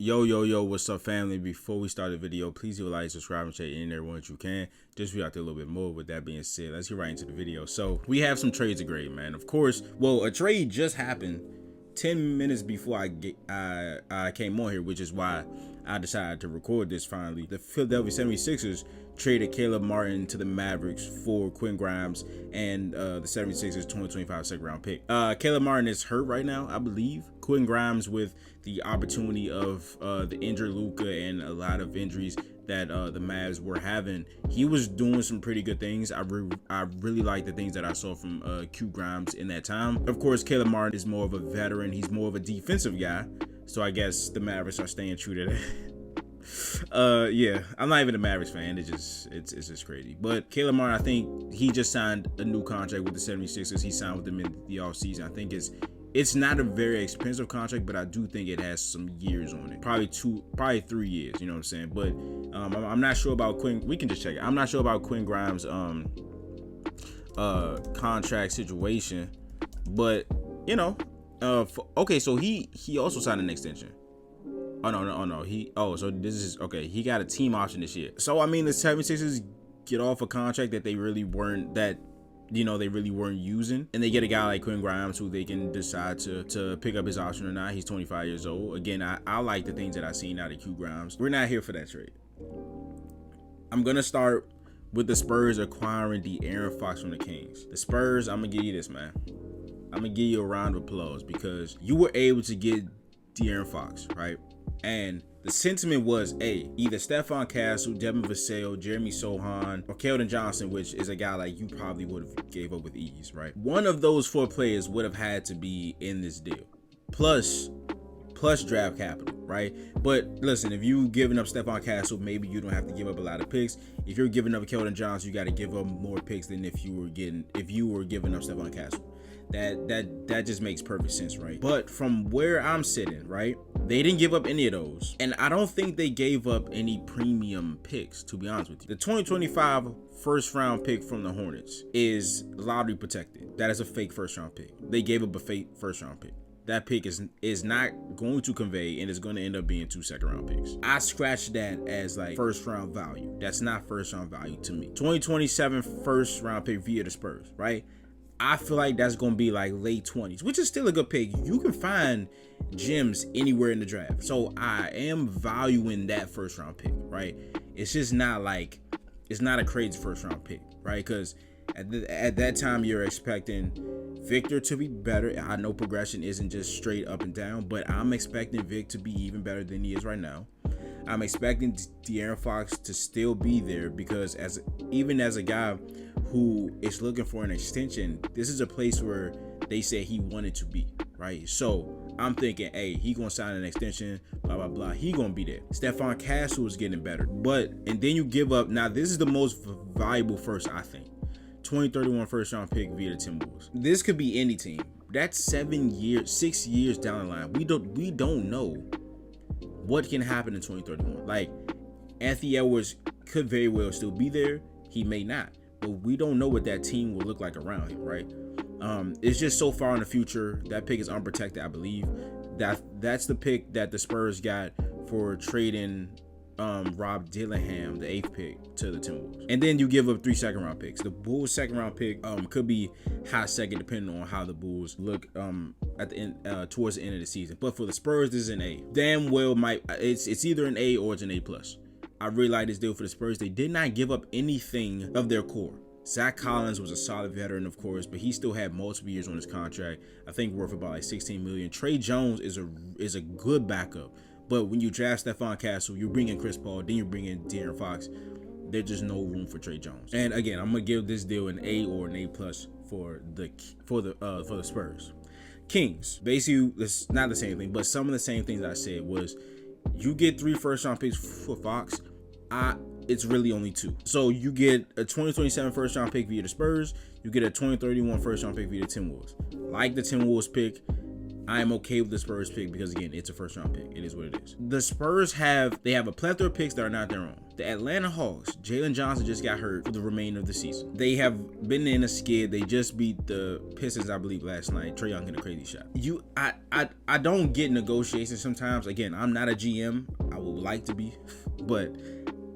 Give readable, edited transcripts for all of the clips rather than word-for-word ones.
Yo, what's up, family? Before we start the video, please do like, subscribe, and share any and everyone that you can. Just be out there a little bit more. With that being said, let's get right into the video. So we have some trades to grade, man. Of course, well, a trade just happened 10 minutes before I came on here, which is why I decided to record this finally. The Philadelphia 76ers traded Caleb Martin to the Mavericks for Quinn Grimes and the 76ers 2025 second round pick. Caleb Martin is hurt right now, I believe. Quinn Grimes, with the opportunity of the injured Luka and a lot of injuries that the Mavs were having, he was doing some pretty good things. I really like the things that I saw from Q Grimes in that time. Of course, Caleb Martin is more of a veteran. He's more of a defensive guy. So I guess the Mavericks are staying true to that. Yeah, I'm not even a Mavericks fan. It's just crazy. But Caleb Martin, I think he just signed a new contract with the 76ers. He signed with them in the offseason. I think it's not a very expensive contract, but I do think it has some years on it. Probably 3 years, you know what I'm saying? But I'm not sure about Quinn. We can just check it. I'm not sure about Quinn Grimes' contract situation, but you know, okay, so he also signed an extension. Oh no. So this is okay. He got a team option this year. So I mean, the 76ers get off a contract that they really weren't using, and they get a guy like Quinn Grimes who they can decide to pick up his option or not. He's 25 years old. Again, I like the things that I've seen out of Q Grimes. We're not here for that trade. I'm gonna start with the Spurs acquiring De'Aaron Fox from the Kings. The Spurs, I'm gonna give you this, man. I'm gonna give you a round of applause because you were able to get De'Aaron Fox, right? And the sentiment was either Stephon Castle, Devin Vassell, Jeremy Sohan, or Keldon Johnson, which is a guy like you probably would have gave up with ease, right? One of those four players would have had to be in this deal, plus draft capital, right? But listen, if you giving up Stephon Castle, maybe you don't have to give up a lot of picks. If you're giving up Keldon Johnson, you got to give up more picks than if you were giving up Stephon Castle. That just makes perfect sense, right? But from where I'm sitting, right, they didn't give up any of those, and I don't think they gave up any premium picks, to be honest with you. The 2025 first round pick from the Hornets is lottery protected. That is a fake first round pick. They gave up a fake first round pick. That pick is not going to convey, and it's going to end up being 2 second round picks. I scratched that as like first round value. That's not first round value to me. 2027 first round pick via the Spurs, right? I feel like that's going to be like late 20s, which is still a good pick. You can find gems anywhere in the draft. So I am valuing that first round pick, right? It's just not like, it's not a crazy first round pick, right? Because at that time, you're expecting Victor to be better. I know progression isn't just straight up and down, but I'm expecting Vic to be even better than he is right now. I'm expecting De'Aaron Fox to still be there because even as a guy who is looking for an extension, this is a place where they said he wanted to be, right? So I'm thinking, he gonna sign an extension, blah, blah, blah. He gonna be there. Stephon Castle is getting better. And then you give up, now this is the most valuable first, I think. 2031 first round pick via the Timberwolves. This could be any team. That's 6 years down the line. We don't know what can happen in 2031. Like, Anthony Edwards could very well still be there. He may not. But we don't know what that team will look like around him, right? It's just so far in the future. That pick is unprotected, I believe. That's the pick that the Spurs got for trading Rob Dillingham, the 8th pick, to the Timberwolves. And then you give up 3 second round picks. The Bulls second round pick could be high second depending on how the Bulls look at the end, towards the end of the season. But for the Spurs, this is an A. Damn well it's either an A or it's an A+. I really like this deal for the Spurs. They did not give up anything of their core. Zach Collins was a solid veteran, of course, but he still had multiple years on his contract. I think worth about like $16 million. Trey Jones is a good backup, but when you draft Stephon Castle, you bring in Chris Paul, then you bring in De'Aaron Fox. There's just no room for Trey Jones. And again, I'm gonna give this deal an A or an A+ for the Spurs. Kings, basically, it's not the same thing, but some of the same things I said was, you get 3 first round picks for Fox. It's really only 2. So you get a 2027 first round pick via the Spurs. You get a 2031 first round pick via the Timberwolves. Like the Timberwolves pick, I am okay with the Spurs pick because, again, it's a first round pick. It is what it is. The Spurs have a plethora of picks that are not their own. The Atlanta Hawks, Jalen Johnson just got hurt for the remainder of the season. They have been in a skid. They just beat the Pistons, I believe, last night. Trae Young hit a crazy shot. I don't get negotiations sometimes. Again, I'm not a GM. I would like to be, but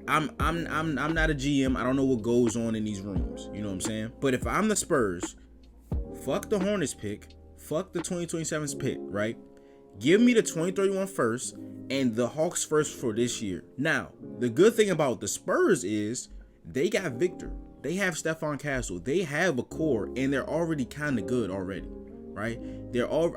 I'm not a GM. I don't know what goes on in these rooms. You know what I'm saying? But if I'm the Spurs, fuck the Hornets pick, fuck the 2027 pick, right? Give me the 2031 first and the Hawks first for this year. Now, the good thing about the Spurs is they got Victor. They have Stephon Castle. They have a core, and they're already kind of good already, right?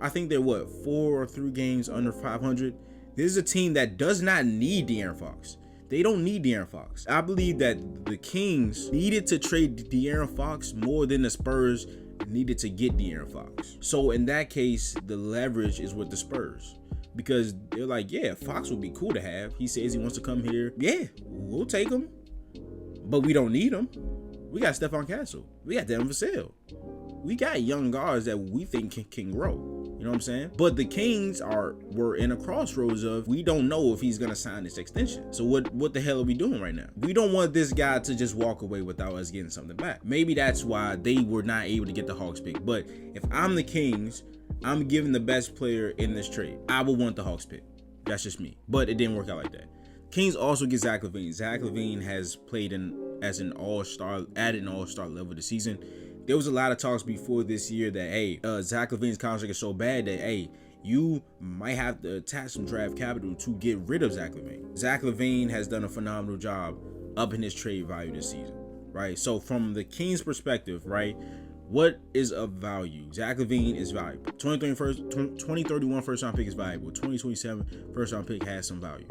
I think they're 4 or 3 games under 500. This is a team that does not need De'Aaron Fox. They don't need De'Aaron Fox. I believe that the Kings needed to trade De'Aaron Fox more than the Spurs needed to get De'Aaron Fox. So in that case, the leverage is with the Spurs, because they're like, yeah, Fox would be cool to have. He says he wants to come here. Yeah, we'll take him, but we don't need him. We got Stephon Castle. We got Devin Vassell. We got young guards that we think can grow. You know what I'm saying? But the Kings were in a crossroads of, we don't know if he's gonna sign this extension. So what the hell are we doing right now? We don't want this guy to just walk away without us getting something back. Maybe that's why they were not able to get the Hawks pick. But if I'm the Kings, I'm giving the best player in this trade. I would want the Hawks pick. That's just me. But it didn't work out like that. Kings also get Zach LaVine. Zach LaVine has played as an all-star, at an all-star level this season. There was a lot of talks before this year that, hey, Zach LaVine's contract is so bad that, hey, you might have to attach some draft capital to get rid of Zach LaVine. Zach LaVine has done a phenomenal job upping his trade value this season, right? So from the Kings' perspective, right, what is of value? Zach LaVine is valuable. 2031 first-round pick is valuable. 2027 first-round pick has some value.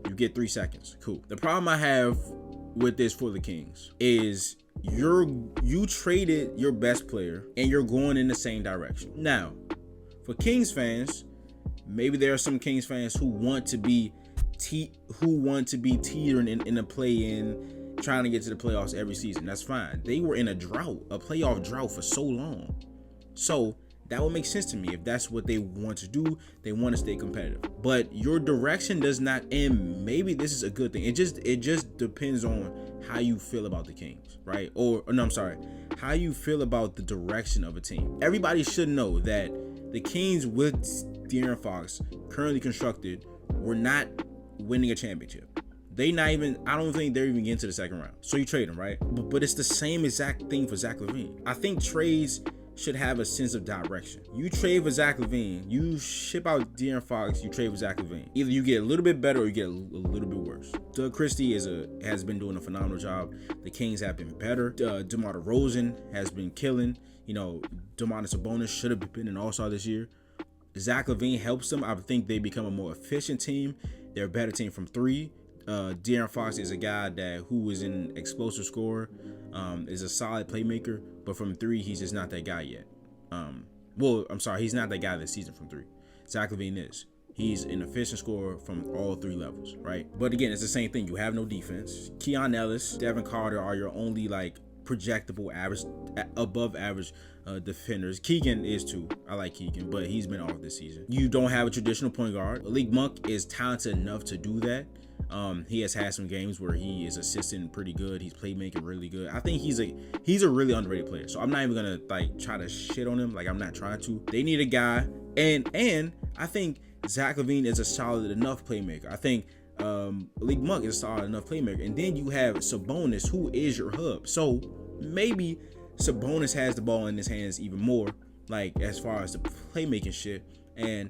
You get 3 seconds. Cool. The problem I have with this for the Kings is you traded your best player and you're going in the same direction. Now, for Kings fans, maybe there are some Kings fans who want to be teetering in a play-in, trying to get to the playoffs every season. That's fine. They were in a playoff drought for so long. So that would make sense to me. If that's what they want to do, they want to stay competitive. But your direction does not, and maybe this is a good thing. It just depends on how you feel about the Kings, right? How you feel about the direction of a team. Everybody should know that the Kings with De'Aaron Fox, currently constructed, were not winning a championship. I don't think they're even getting to the second round. So you trade them, right? But it's the same exact thing for Zach LaVine. I think trades should have a sense of direction. You trade for Zach LaVine, you ship out De'Aaron Fox, you trade for Zach LaVine. Either you get a little bit better or you get a little bit worse. Doug Christie has been doing a phenomenal job. The Kings have been better. DeMar DeRozan has been killing. Domantas Sabonis should have been an all-star this year. Zach LaVine helps them. I think they become a more efficient team. They're a better team from 3. De'Aaron Fox is a guy who is an explosive scorer, is a solid playmaker, but from 3, he's just not that guy yet. He's not that guy this season from 3. Zach LaVine is. He's an efficient scorer from all 3 levels, right? But again, it's the same thing. You have no defense. Keon Ellis, Devin Carter are your only projectable above average defenders. Keegan is too. I like Keegan, but he's been off this season. You don't have a traditional point guard. Malik Monk is talented enough to do that. He has had some games where he is assisting pretty good. He's playmaking really good. I think he's a really underrated player. So I'm not even gonna try to shit on him. I'm not trying to. They need a guy, and I think Zach LaVine is a solid enough playmaker. I think Malik Monk is a solid enough playmaker, and then you have Sabonis, who is your hub. So maybe Sabonis has the ball in his hands even more, as far as the playmaking shit, and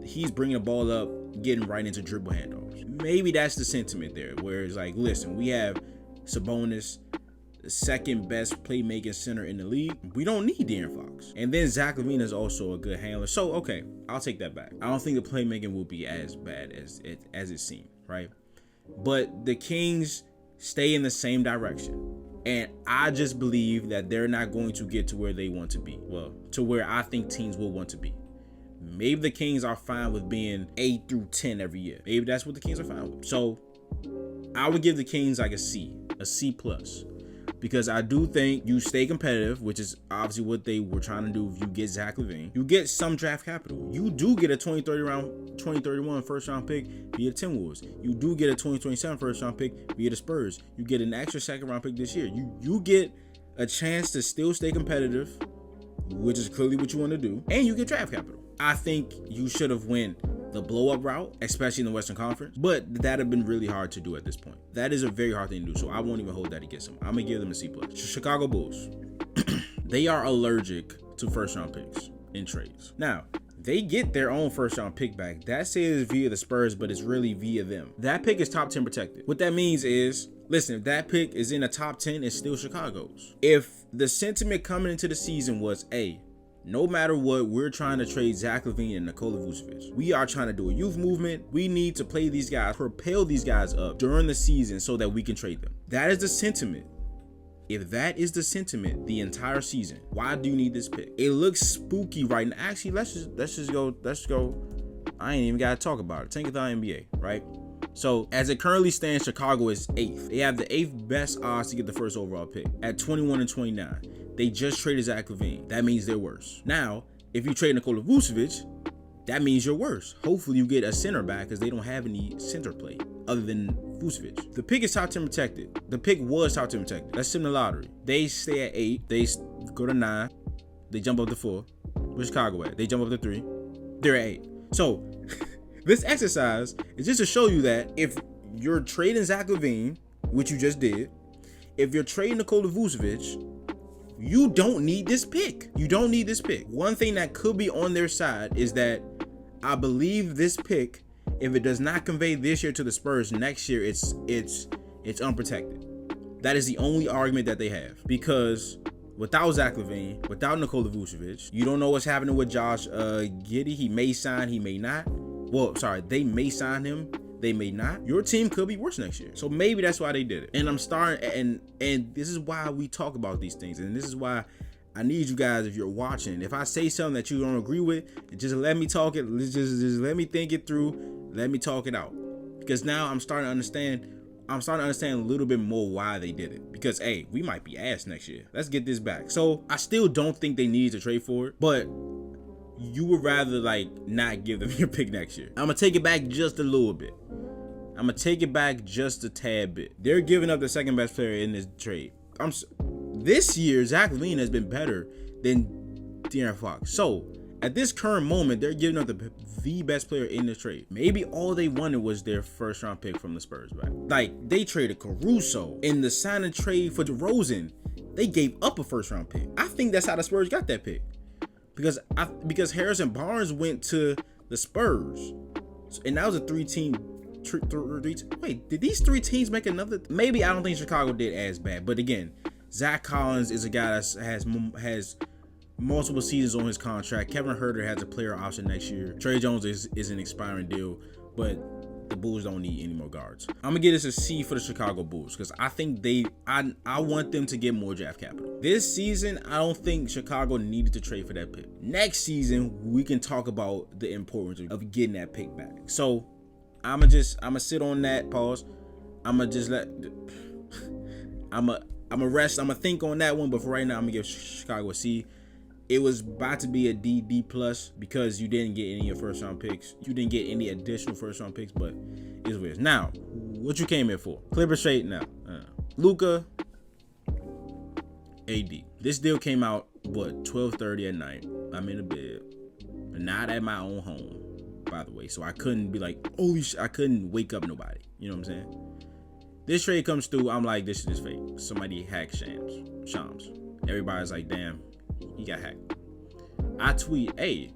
he's bringing the ball up, getting right into dribble handoffs. Maybe that's the sentiment there, where it's listen, we have Sabonis, the second best playmaking center in the league. We don't need De'Aaron Fox. And then Zach LaVine is also a good handler. So, okay, I'll take that back. I don't think the playmaking will be as bad as it seemed, right? But the Kings stay in the same direction. And I just believe that they're not going to get to where they want to be. Well, to where I think teams will want to be. Maybe the Kings are fine with being 8 through 10 every year. Maybe that's what the Kings are fine with. So I would give the Kings a C plus, because I do think you stay competitive, which is obviously what they were trying to do. If you get Zach LaVine, you get some draft capital. You do get a 2030 2031 first round pick via the Timberwolves. You do get a 2027 first round pick via the Spurs. You get an extra second round pick this year. You get a chance to still stay competitive, which is clearly what you want to do, and you get draft capital. I think you should have went the blow up route, especially in the Western Conference, but that'd have been really hard to do at this point. That is a very hard thing to do, so I won't even hold that against them. I'm gonna give them a C+. Chicago Bulls. They are allergic to first round picks in trades. Now, they get their own first round pick back. That says via the Spurs, but it's really via them. That pick is top 10 protected. What that means is, listen, if that pick is in the top 10, it's still Chicago's. If the sentiment coming into the season was, hey, no matter what, we're trying to trade Zach LaVine and Nikola Vucevic. We are trying to do a youth movement. We need to play these guys, propel these guys up during the season so that we can trade them. That is the sentiment. If that is the sentiment the entire season, why do you need this pick? It looks spooky right now. Actually, let's just go. I ain't even gotta talk about it. Tank it on NBA, right? So as it currently stands, Chicago is 8th. They have the 8th best odds to get the first overall pick at 21 and 29. They just traded Zach LaVine. That means they're worse. Now, if you trade Nikola Vucevic, that means you're worse. Hopefully you get a center back because they don't have any center play other than Vucevic. The pick is top 10 protected. The pick was top 10 protected. That's in the lottery. They stay at 8. They go to 9. They jump up to 4. Where's Chicago at? They jump up to 3. They're at 8. So this exercise is just to show you that if you're trading Zach LaVine, which you just did, if you're trading Nikola Vucevic, you don't need this pick. You don't need this pick. One thing that could be on their side is that I believe this pick, if it does not convey this year to the Spurs, next year it's unprotected. That is the only argument that they have, because without Zach LaVine, without Nikola Vucevic, you don't know what's happening with Josh Giddey. He may sign, he may not. Well, sorry, they may sign him, they may not. Your team could be worse next year. So maybe that's why they did it. And I'm starting, and this is why we talk about these things. And this is why I need you guys, if you're watching, if I say something that you don't agree with, just let me talk it. Just let me think it through. Let me talk it out. Because now I'm starting to understand a little bit more why they did it. Because, hey, we might be ass next year. Let's get this back. So I still don't think they need to trade for it, but you would rather not give them your pick next year. I'm gonna take it back just a little bit. I'm gonna take it back just a tad bit. They're giving up the second best player in this trade. This year, Zach LaVine has been better than De'Aaron Fox. So at this current moment, they're giving up the best player in the trade. Maybe all they wanted was their first round pick from the Spurs back. They traded Caruso in the sign and trade for DeRozan. They gave up a first round pick. I think that's how the Spurs got that pick. Because Harrison Barnes went to the Spurs, and that was a three-team. Wait, did these 3 teams make another? Maybe I don't think Chicago did as bad, but again, Zach Collins is a guy that has multiple seasons on his contract. Kevin Huerter has a player option next year. Trey Jones is an expiring deal, but the Bulls don't need any more guards. I'm gonna give this a C for the Chicago Bulls because I think I want them to get more draft capital. This season, I don't think Chicago needed to trade for that pick. Next season, we can talk about the importance of getting that pick back. So I'ma sit on that pause. I'ma rest. I'ma think on that one, but for right now, I'm gonna give Chicago a C. It was about to be a D plus because you didn't get any of your first round picks. You didn't get any additional first round picks, but it's weird. Now, what you came here for? Clippers trade now. Luka, AD. This deal came out 12:30 at night. I'm in the bed, but not at my own home, by the way. So I couldn't be like, holy shit, I couldn't wake up nobody. You know what I'm saying? This trade comes through. I'm like, this is fake. Somebody hacked Shams. Everybody's like, damn. He got hacked. I tweet, hey,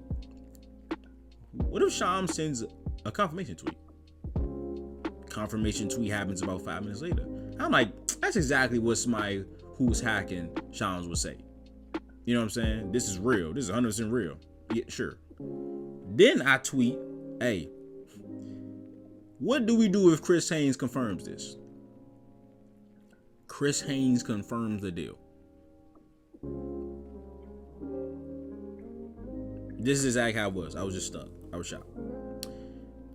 what if Shams sends a confirmation tweet? Confirmation tweet happens about 5 minutes later. I'm like, that's exactly what somebody who's hacking Shams would say. You know what I'm saying? This is real. This is 100% real. Yeah, sure. Then I tweet, hey, what do we do if Chris Haynes confirms this? Chris Haynes confirms the deal. This is exactly how it was. I was just stuck. I was shocked.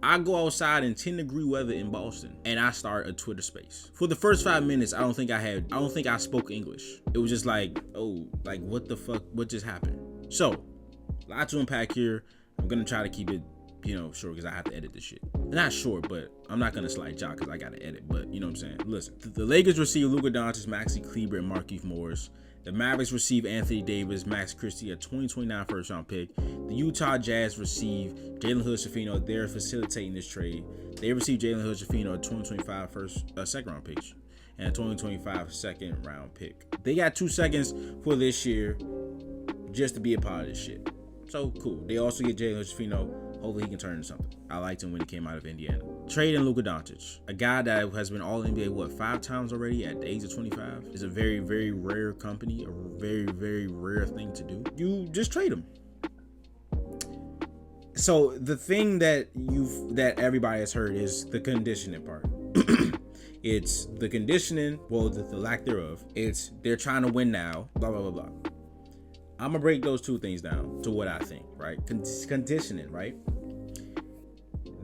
I go outside in 10-degree weather in Boston, and I start a Twitter space. For the first 5 minutes, I don't think I spoke English. It was just like, oh, like what the fuck? What just happened? So, a lot to unpack here. I'm gonna try to keep it short because I have to edit this shit. Not short, but I'm not gonna slide Jock because I gotta edit. But you know what I'm saying. Listen, the Lakers receive Luka Doncic, Maxi Kleber, and Markieff Morris. The Mavericks receive Anthony Davis, Max Christie, a 2029 first-round pick. The Utah Jazz receive Jalen Hood-Schifino. They're facilitating this trade. They receive Jalen Hood-Schifino, a 2025 second-round pick, and a 2025 second-round pick. They got 2 seconds for this year just to be a part of this shit. So cool. They also get Jalen Hood-Schifino. Hopefully he can turn into something. I liked him when he came out of Indiana. Trade in Luka Doncic, a guy that has been all NBA 5 times already at the age of 25. Is a very, very rare company, a very, very rare thing to do. You just trade him. So the thing that everybody has heard is the conditioning part. It's the conditioning, well, the lack thereof. It's they're trying to win now, blah, blah, blah, blah. I'm gonna break those 2 things down to what I think, right? Conditioning, right?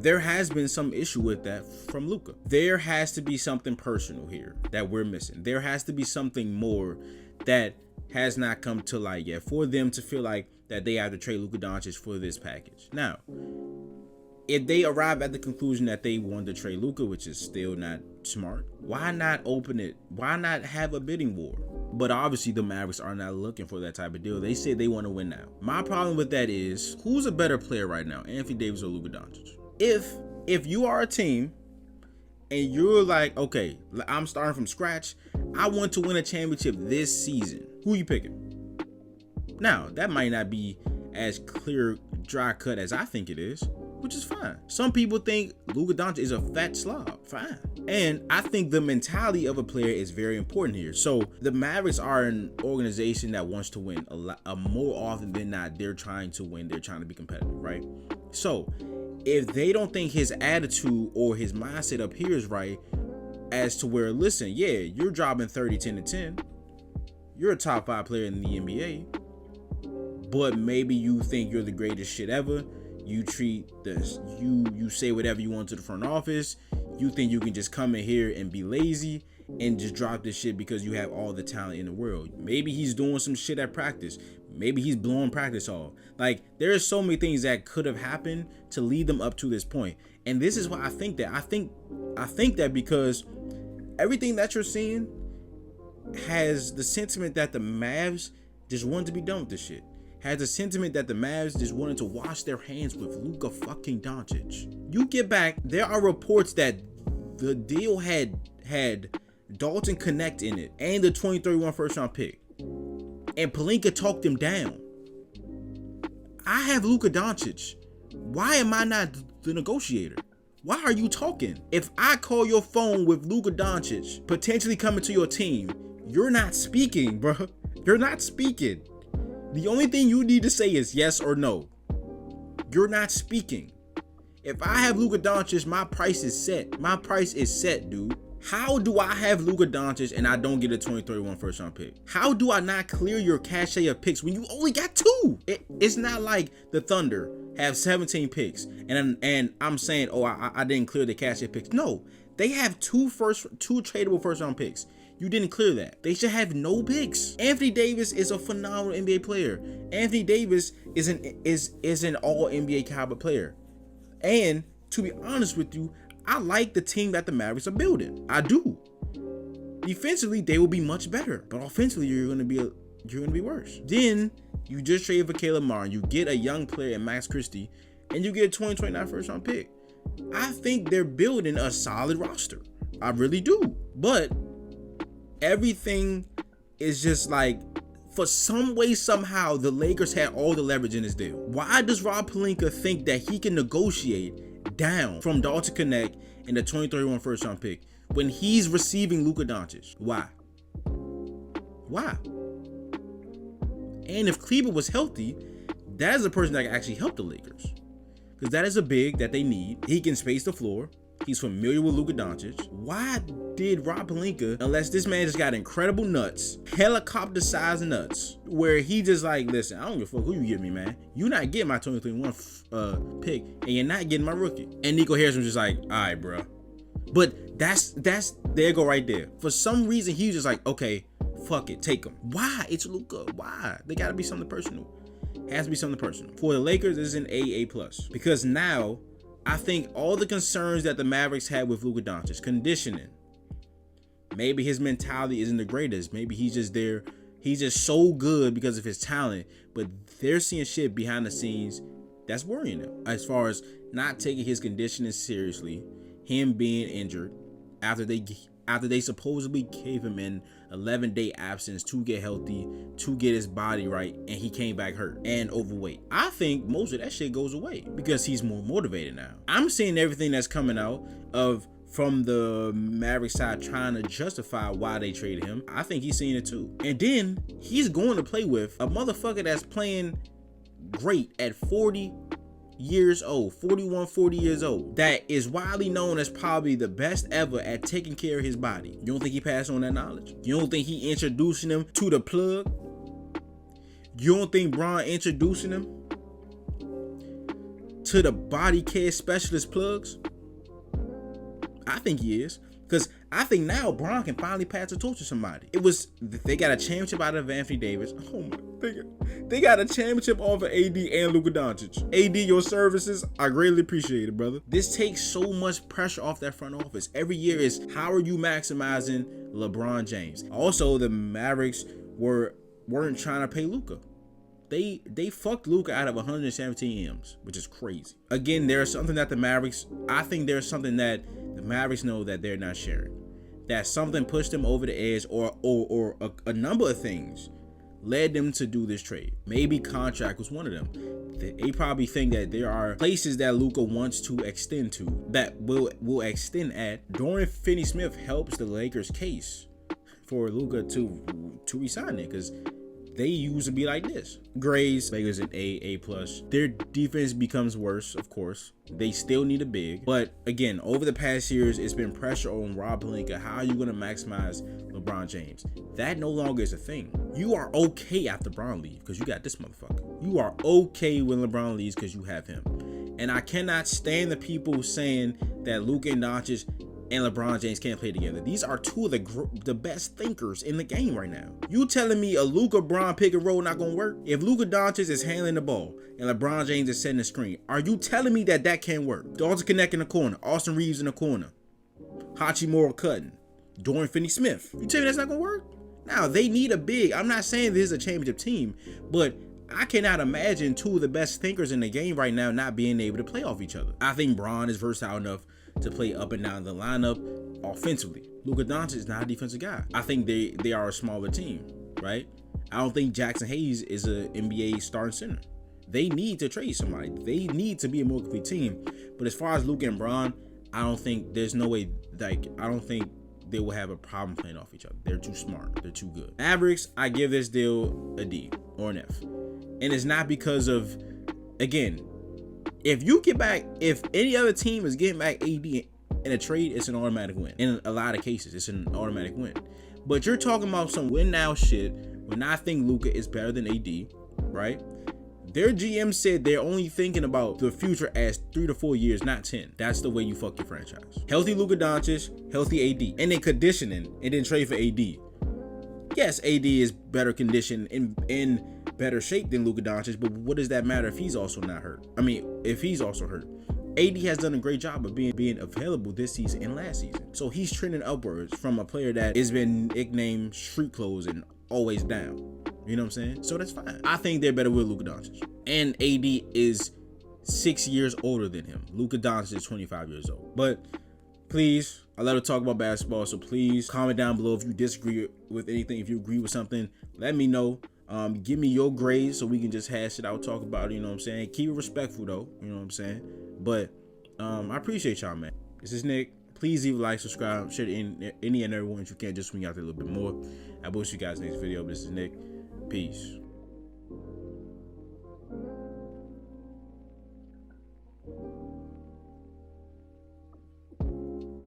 There has been some issue with that from Luka. There has to be something personal here that we're missing. There has to be something more that has not come to light yet for them to feel like that they have to trade Luka Doncic for this package. Now, if they arrive at the conclusion that they want to trade Luka, which is still not smart, why not open it? Why not have a bidding war? But obviously the Mavericks are not looking for that type of deal. They said they want to win now. My problem with that is, who's a better player right now, Anthony Davis or Luka Doncic? If you are a team and you're like, okay, I'm starting from scratch, I want to win a championship this season, who you picking? Now, that might not be as clear, dry cut as I think it is, which is fine. Some people think Luka Doncic is a fat slob. Fine. And I think the mentality of a player is very important here. So the Mavericks are an organization that wants to win more often than not. They're trying to win. They're trying to be competitive, right? So if they don't think his attitude or his mindset up here is right, as to where, listen, yeah, you're dropping 30, 10 to 10. You're a top 5 player in the NBA, but maybe you think you're the greatest shit ever. You treat this, you say whatever you want to the front office. You think you can just come in here and be lazy and just drop this shit because you have all the talent in the world. Maybe he's doing some shit at practice. Maybe he's blowing practice off. Like, there are so many things that could have happened to lead them up to this point. And this is why I think that. I think that because everything that you're seeing has the sentiment that the Mavs just wanted to be done with this shit. Has the sentiment that the Mavs just wanted to wash their hands with Luka fucking Doncic. You get back, there are reports that the deal had Dalton Connect in it and the 2031 first round pick. And Pelinka talked him down. I have Luka Doncic. Why am I not the negotiator? Why are you talking? If I call your phone with Luka Doncic potentially coming to your team, you're not speaking, bro. You're not speaking. The only thing you need to say is yes or no. You're not speaking. If I have Luka Doncic, my price is set. My price is set, dude. How do I have Luka Doncic and I don't get a 2031 first round pick? How do I not clear your cachet of picks when you only got 2? It's not like the Thunder have 17 picks and I'm saying, oh, I didn't clear the cachet picks. No, they have two tradable first round picks. You didn't clear that. They should have no picks. Anthony Davis is a phenomenal NBA player. Anthony Davis is an all NBA caliber player. And to be honest with you, I like the team that the Mavericks are building. I do. Defensively, they will be much better, but offensively, you're gonna be worse. Then you just trade for Caleb Martin. You get a young player in Max Christie, and you get a 2029 first round pick. I think they're building a solid roster. I really do. But everything is just like, for some way, somehow, the Lakers had all the leverage in this deal. Why does Rob Pelinka think that he can negotiate down from Dalton Connect in the 2031 first round pick when he's receiving Luka Doncic? Why? And if Kleber was healthy, that is a person that can actually help the Lakers, because that is a big that they need. He can space the floor. He's familiar with Luka Doncic. Why did Rob Pelinka, unless this man just got incredible nuts, helicopter-sized nuts, where he just like, listen, I don't give a fuck who you give me, man. You're not getting my 2021 pick, and you're not getting my rookie. And Nico Harris was just like, all right, bro. But that's there go right there. For some reason, he was just like, okay, fuck it, take him. Why? It's Luka. Why? They gotta be something personal. It has to be something personal. For the Lakers, this is an A+. Because now, I think all the concerns that the Mavericks had with Luka Doncic, conditioning, maybe his mentality isn't the greatest. Maybe he's just there. He's just so good because of his talent. But they're seeing shit behind the scenes that's worrying them. As far as not taking his conditioning seriously, him being injured after they supposedly gave him an 11-day absence to get healthy, to get his body right, and he came back hurt and overweight. I think most of that shit goes away because he's more motivated now. I'm seeing everything that's coming out from the Mavericks side trying to justify why they traded him. I think he's seeing it too. And then he's going to play with a motherfucker that's playing great at 40 years old, 41, 40 years old, that is widely known as probably the best ever at taking care of his body. You don't think he passed on that knowledge? You don't think he introducing him to the plug? You don't think Bron introducing him to the body care specialist plugs? I think he is. Because I think now Bron can finally pass the torch to somebody. They got a championship out of Anthony Davis. Oh my, they got a championship off of AD and Luka Doncic. AD, your services, I greatly appreciate it, brother. This takes so much pressure off that front office. Every year is, how are you maximizing LeBron James? Also, the Mavericks weren't trying to pay Luka. They fucked Luka out of 117 M's, which is crazy. Again, there's something that the Mavericks know that they're not sharing. That something pushed them over the edge, or a number of things led them to do this trade. Maybe contract was one of them. They probably think that there are places that Luka wants to extend to that will extend at. Dorian Finney-Smith helps the Lakers' case for Luka to resign it, because they used to be like this. Grades, Lakers an A+. Their defense becomes worse, of course. They still need a big. But again, over the past years, it's been pressure on Rob Pelinka. How are you going to maximize LeBron James? That no longer is a thing. You are okay after LeBron leaves because you got this motherfucker. You are okay when LeBron leaves because you have him. And I cannot stand the people saying that Luka and Doncic and LeBron James can't play together. These are two of the best thinkers in the game right now. You telling me a Luka Bron pick and roll not gonna work? If Luka Doncic is handling the ball and LeBron James is setting the screen, are you telling me that can't work? Dalton Connect in the corner, Austin Reeves in the corner, Hachimura cutting, Dorian Finney-Smith. You tell me that's not gonna work? Now, they need a big. I'm not saying this is a championship team, but I cannot imagine two of the best thinkers in the game right now not being able to play off each other. I think Bron is versatile enough to play up and down the lineup offensively. Luka Doncic is not a defensive guy. I think they are a smaller team, right? I don't think Jackson Hayes is an NBA starting center. They need to trade somebody. They need to be a more complete team. But as far as Luka and Bron, I don't think there's no way. I don't think they will have a problem playing off each other. They're too smart. They're too good. Mavericks, I give this deal a D or an F, and it's not because of, again, if any other team is getting back AD in a trade, it's an automatic win. In a lot of cases, it's an automatic win. But you're talking about some win now shit when I think Luka is better than AD, right? Their GM said they're only thinking about the future as 3 to 4 years, not 10. That's the way you fuck your franchise. Healthy Luka Doncic, healthy AD, and then conditioning, and then trade for AD. Yes, AD is better conditioned in better shape than Luka Doncic, but what does that matter if he's also not hurt? I mean, if he's also hurt. AD has done a great job of being available this season and last season. So he's trending upwards from a player that has been nicknamed street clothes and always down. You know what I'm saying? So that's fine. I think they're better with Luka Doncic. And AD is 6 years older than him. Luka Doncic is 25 years old. But please, I love to talk about basketball, so please comment down below if you disagree with anything. If you agree with something, let me know. Give me your grades so we can just hash it out, talk about it, you know what I'm saying? Keep it respectful though, you know what I'm saying? But I appreciate y'all, man. This is Nick. Please leave a like, subscribe, share to any and everyone if you can, just swing out there a little bit more. I will see you guys next video. This is Nick. Peace.